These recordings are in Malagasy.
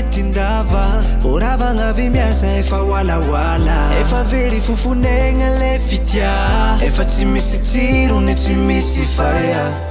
tindava voravagna avy miasa efa walawala efa very fofonegna le fitia efa tsy misy tsirony tsy misy faya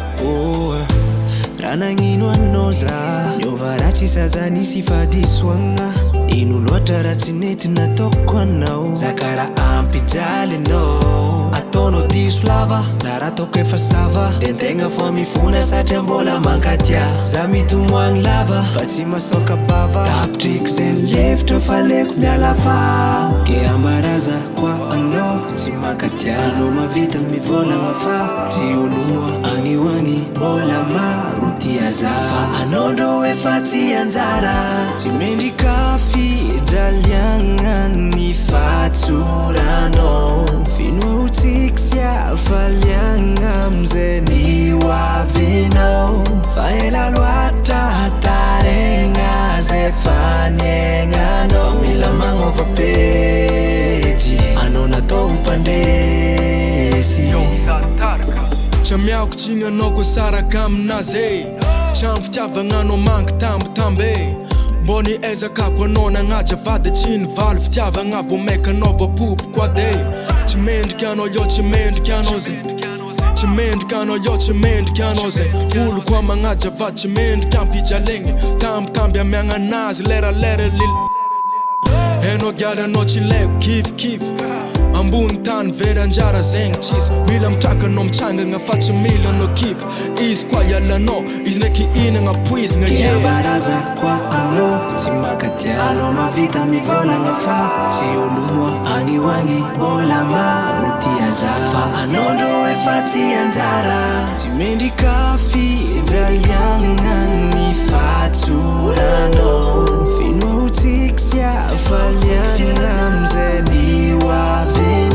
raha nagnino anao za niova raha tsy saza nisy fadisoagna ino loatra raha tsy nety nataoko anao za karaha ampijaly anao ataonao diso lava na raha taoko efa sava de ntegna fo mifona satria mbola mankatia za mitomoagny lava fa tsy masoka bava tapitriky zay levitra fa leko mialapa ke ambaraza koa anao tsy mankatia anao mavita mivolagna fa tsy olomoa agny hoagny mbola maro tia za fa anao ndro efa tsy anjara tsy mendrika fijaliagna ny fatsoranao finotsika sy afaliagna amzay ny hoavinao fa ela loatra hataregna zay faniegnanao fa mila magnova pejy anao natao mpandresy Tsy miaoko tsiny anao ko saraka aminazy Trano fitiavagna anao manky tambitamby Mbô ny ezakako anao nagnaja vady tsy nivaly fitiavagna vo maika anao vapopo koa de Tsy mendrika anao yo tsy mendrika anao zay Tsy mendrika anao yo tsy mendrika anao zay Olo koa magnaja vady tsy mendrika ampijalegny Tambitamby amiagna anazy leralera lil Enao giala anao tsy leko kif Ambony tany very anjara zegny tsisy Mila mitraka anao mitsangagna fa tsy mila anao kif Izy koa ialanao, izy ndraiky inagna poizigna ke ambaraza koa anao tsy mankatia anao mavita mivolagna fa tsy olomoa agny hoagny mbola maro tia za fa anao ndro efa tsy anjara tsy mendrika fijaliagna ny fatsoranao finotsika sy afaliagna amzay ny hoavinao